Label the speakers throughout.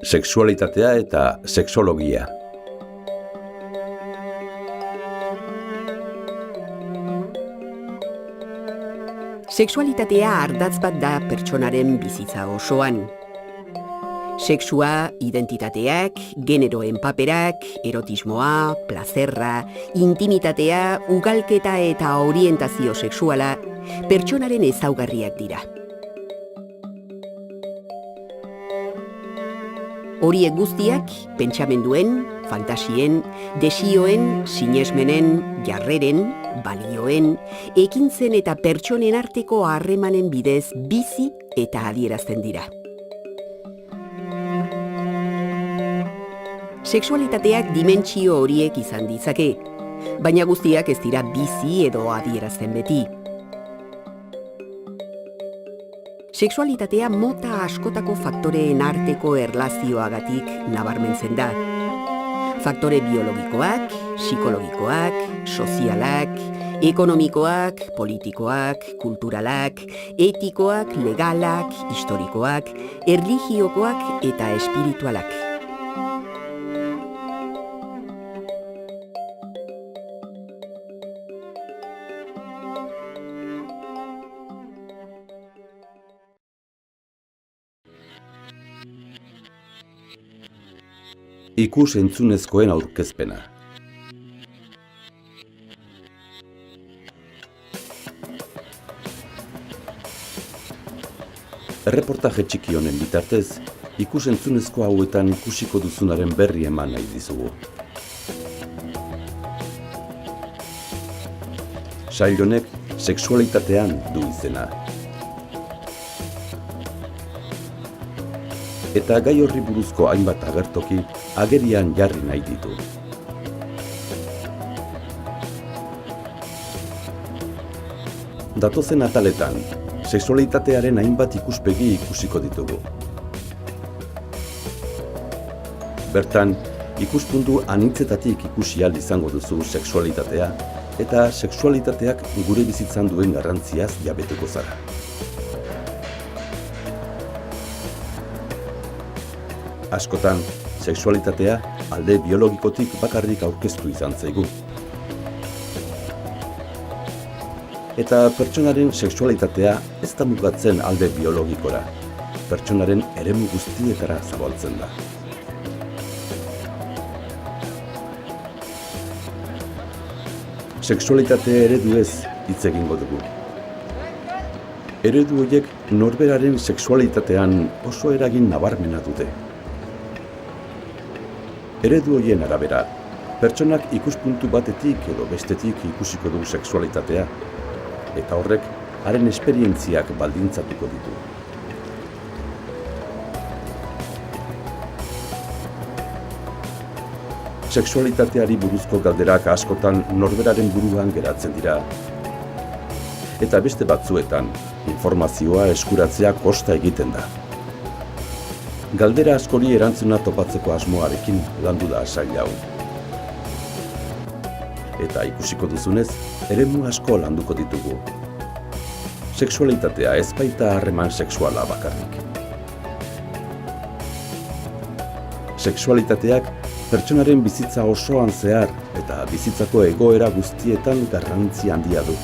Speaker 1: sexualitatea eta sexologia.
Speaker 2: Sexualitatea ardatz bat da pertsonaren bizitza osoan. Sexua, identitateak, generoen paperak, erotismoa, plazerra, intimitatea, ugalketa eta orientazio sexuala pertsonaren ezaugarriak dira. Horiek guztiak pentsamenduen, fantasien, desioen, sinesmenen, jarreren, balioen, ekintzen eta pertsonen arteko harremanen bidez bizi eta adierazten dira. Sexualitateak dimentsio horiek izan ditzake, baina guztiak ez dira bizi edo adierazten beti. Sexualitatea mota askotako faktoreen arteko erlazioagatik nabarmentzen da. Faktore biologikoak, psikologikoak, sozialak, ekonomikoak, politikoak, kulturalak, etikoak, legalak, historikoak, erlijiokoak eta espiritualak.
Speaker 1: Ikus-entzunezkoen aurkezpena. Erreportaje txiki honen bitartez, ikus-entzunezko hauetan ikusiko duzunaren berri eman nahi dizugu. Sail honek sexualitatean du izena. Eta gai horri buruzko hainbat agertoki agerian jarri nahi ditu. Datozen ataletan, sexualitatearen hainbat ikuspegi ikusiko ditugu. Bertan, ikuspuntu anitzetatik ikusi ahal izango duzu sexualitatea eta sexualitateak gure bizitzan duen garrantziaz jabetuko zara. Askotan, sexualitatea alde biologikotik bakarrik aurkeztu izan zaigu. Eta pertsonaren sexualitatea ez da mugatzen alde biologikora. Pertsonaren eremu guztietara zabaltzen da. Sexualitate ereduez hitz egingo dugu. Eredu horiek norberaren sexualitatean oso eragin nabarmena dute. Eredu horien arabera, pertsonak ikuspuntu batetik edo bestetik ikusiko du sexualitatea, eta horrek haren esperientziak baldintzatuko ditu. Sexualitateari buruzko galderak askotan norberaren buruan geratzen dira. Eta beste batzuetan, informazioa eskuratzea kosta egiten da. Galdera askori erantzuna topatzeko asmoarekin landu da sail hau. Eta ikusiko duzunez, eremu asko landuko ditugu. Sexualitatea ez baita harreman sexuala bakarrik. Sexualitateak pertsonaren bizitza osoan zehar eta bizitzako egoera guztietan garrantzi handia du.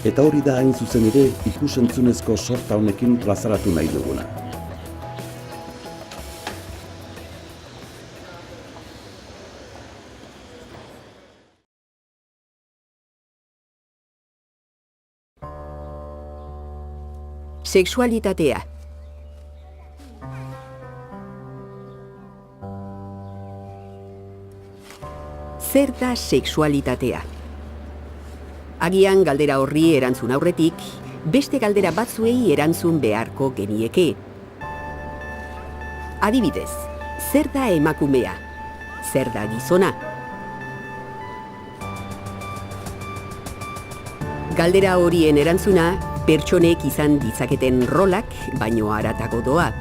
Speaker 1: Eta hori da hain zuzen ere ikus-entzunezko sorta honekin plazaratu nahi duguna.
Speaker 2: Sexualitatea. Zer da sexualitatea? Agian galdera horri erantzun aurretik, beste galdera batzuei erantzun beharko genieke. Adibidez, zer da emakumea? Zer da gizona? Galdera horien erantzuna, pertsonek izan ditzaketen rolak baino haratago doa.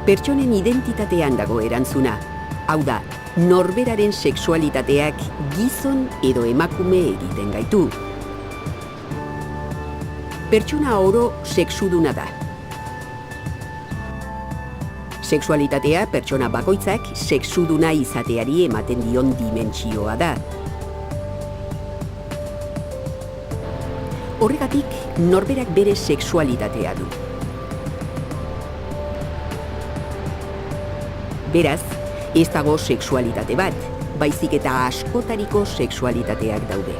Speaker 2: Pertsonen identitatean dago erantzuna, Hau da, norberaren sexualitateak gizon edo emakume egiten gaitu. Pertsona oro sexuduna da. Sexualitatea pertsona bakoitzak sexuduna izateari ematen dion dimentsioa da. Horregatik, norberak bere sexualitatea du. Beraz, ez dago sexualitate bat, baizik eta askotariko sexualitateak daude.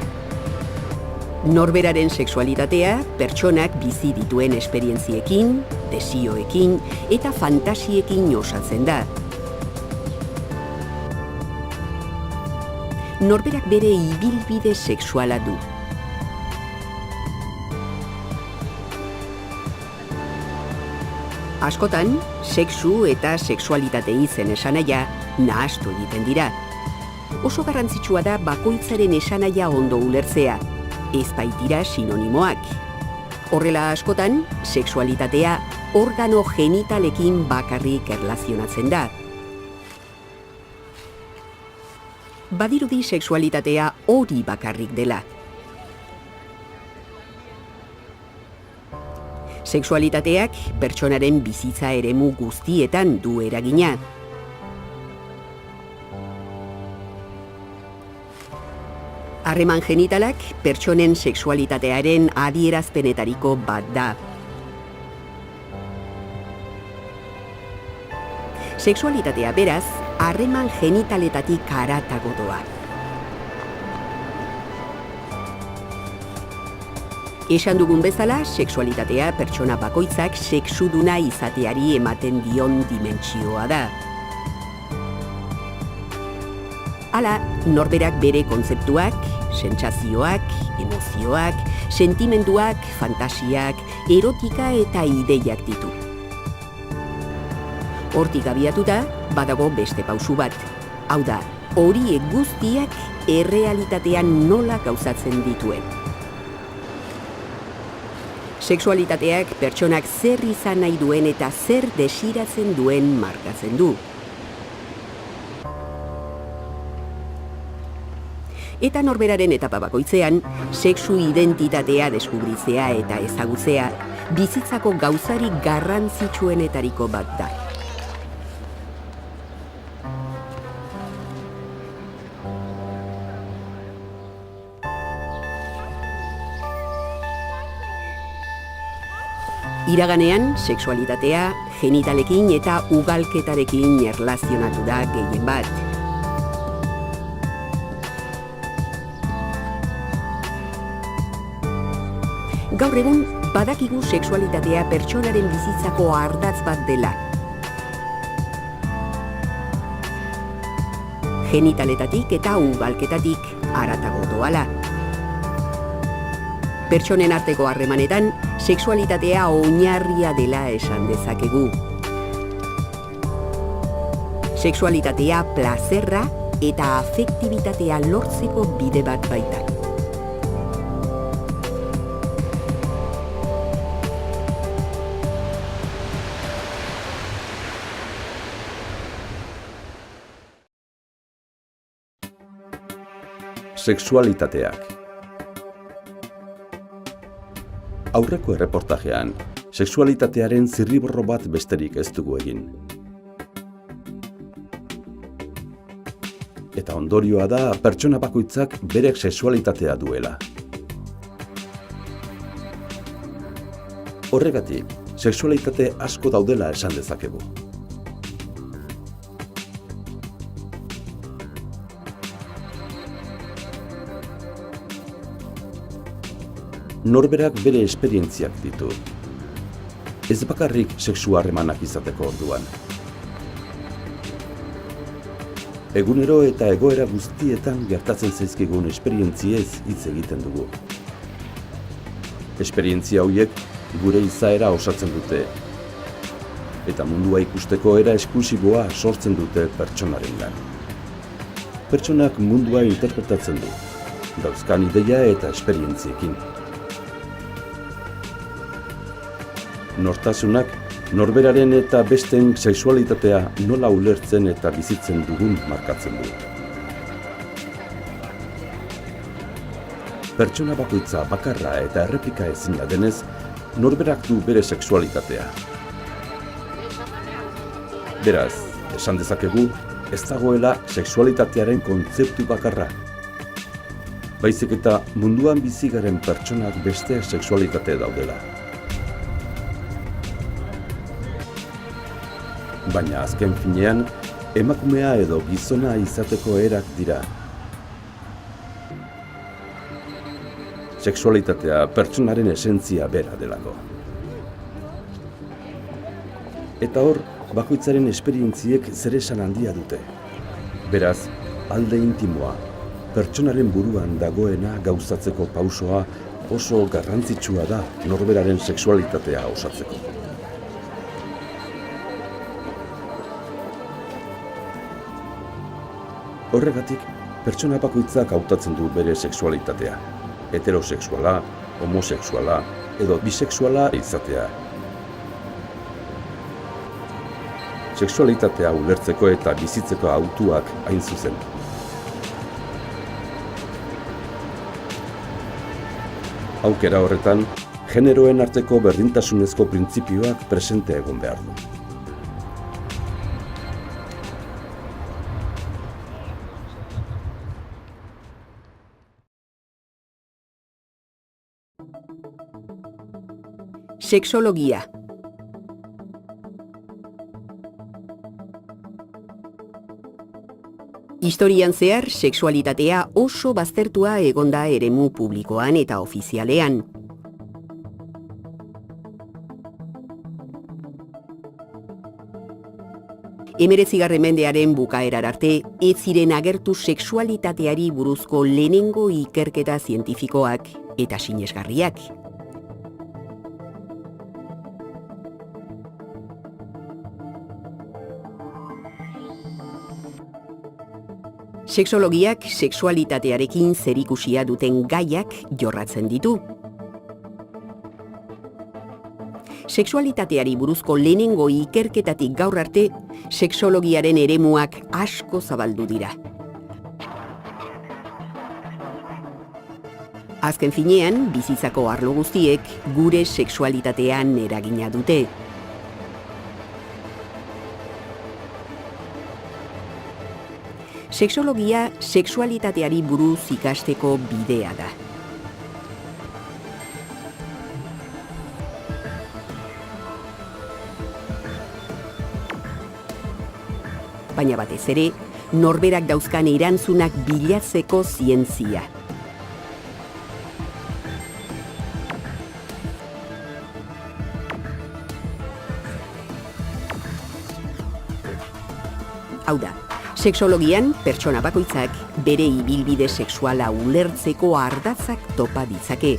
Speaker 2: Norberaren sexualitatea pertsonak bizi dituen esperientziekin, desioekin eta fantasiekin osatzen da. Norberak bere ibilbide sexuala du. Askotan, sexu eta sexualitate izen esanahia nahastu egiten dira. Oso garrantzitsua da bakoitzaren esanahia ondo ulertzea, ez baitira sinonimoak. Horrela askotan, sexualitatea organo genitalekin bakarrik erlazionatzen da. Badirudi sexualitatea hori bakarrik dela. Sexualitateak pertsonaren bizitza eremu guztietan du eragina. Harreman genitalak pertsonen sexualitatearen adierazpenetariko bat da. Sexualitatea beraz, harreman genitaletatik haratago doa. Esan dugun bezala, sexualitatea pertsona bakoitzak sexuduna izateari ematen dion dimentsioa da. Hala, norberak bere kontzeptuak, sentsazioak, emozioak, sentimenduak, fantasiak, erotika eta ideiak ditu. Hortik abiatuta, badago beste pausu bat. Hau da, horiek guztiak errealitatean nola gauzatzen dituen. Sexualitateak pertsonak zer izan nahi duen eta zer desiratzen duen markatzen du. Eta norberaren etapa bakoitzean, sexu identitatea deskubritzea eta ezagutzea bizitzako gauzarik garrantzitsuenetariko bat da. Iraganean, sexualitatea genitalekin eta ugalketarekin erlazionatu da gehien bat. Gaur egun, badakigu sexualitatea pertsonaren bizitzako ardatz bat dela. Genitaletatik eta ugalketatik haratago doala. Pertsonen arteko harremanetan, sexualitatea oinarria dela esan dezakegu. Sexualitatea plazerra eta afektibitatea lortzeko bide bat baita.
Speaker 1: Sexualitateak. Aurreko erreportajean, sexualitatearen zirriborro bat besterik ez dugu egin. Eta ondorioa da pertsona bakoitzak berek sexualitatea duela. Horregatik, sexualitate asko daudela esan dezakegu. Norberak bere esperientziak ditu. Ez bakarrik sexu harremanak izateko orduan. Egunero eta egoera guztietan gertatzen zaizkigun esperientziez hitz egiten dugu. Esperientzia horiek gure izaera osatzen dute. Eta mundua ikusteko era esklusiboa sortzen dute pertsonarengan. Pertsonak mundua interpretatzen du, dauzkan ideia eta esperientziekin. Nortasunak norberaren eta besteen sexualitatea nola ulertzen eta bizitzen dugun markatzen du. Pertsona bakoitza bakarra eta erreplika ezina denez, norberak du bere sexualitatea. Beraz, esan dezakegu, ez dagoela sexualitatearen kontzeptu bakarra. Baizik eta munduan bizi garen pertsonak beste sexualitate daudela. Baina azken finean, emakumea edo gizona izateko erak dira. Sexualitatea pertsonaren esentzia bera delako. Eta hor, bakoitzaren esperientziek zeresan handia dute. Beraz, alde intimoa, pertsonaren buruan dagoena gauzatzeko pausoa oso garrantzitsua da norberaren sexualitatea osatzeko. Horregatik, pertsona bakoitzak hautatzen du bere sexualitatea. Heterosexuala, homosexuala edo bisexuala izatea. Sexualitatea ulertzeko eta bizitzeko hautuak hain zuzen. Aukera horretan, generoen arteko berdintasunezko printzipioak presente egon behar du.
Speaker 2: Sexologia. Historian zehar, sexualitatea oso baztertua egonda eremu publikoan eta ofizialean. Hemeretzigarren mendearen bukaerar arte, ez ziren agertu sexualitateari buruzko lehenengo ikerketa zientifikoak eta sinesgarriak. Sexologiak sexualitatearekin zerikusia duten gaiak jorratzen ditu. Sexualitateari buruzko lehenengo ikerketatik gaur arte, sexologiaren eremuak asko zabaldu dira. Azken finean, bizitzako arlo guztiek gure sexualitatean eragina dute. Sexologia sexualitateari buruz ikasteko bidea da. Baina batez ere, norberak dauzkan erantzunak bilatzeko zientzia. Hau da, sexologian, pertsona bakoitzak bere ibilbide sexuala ulertzeko ardatzak topa ditzake.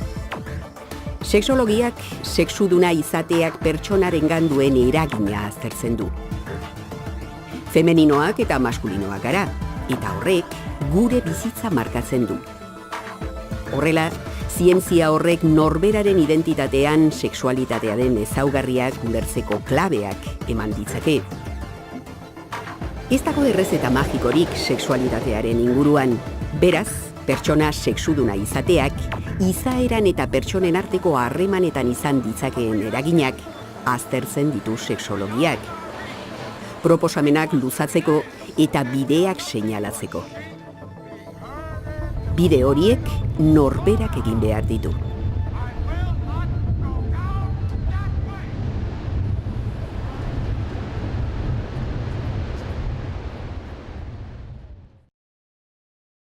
Speaker 2: Sexologiak sexuduna izateak pertsonarengan duen eragina aztertzen du. Femeninoak eta maskulinoak gara, eta horrek gure bizitza markatzen du. Horrela, zientzia horrek norberaren identitatean sexualitatearen ezaugarriak ulertzeko klabeak eman ditzake. Ez dago errezeta magikorik sexualitatearen inguruan, beraz, pertsona sexuduna izateak, izaeran eta pertsonen arteko harremanetan izan ditzakeen eraginak aztertzen ditu sexologiak. Proposamenak luzatzeko eta bideak seinalatzeko. Bide horiek norberak egin behar ditu.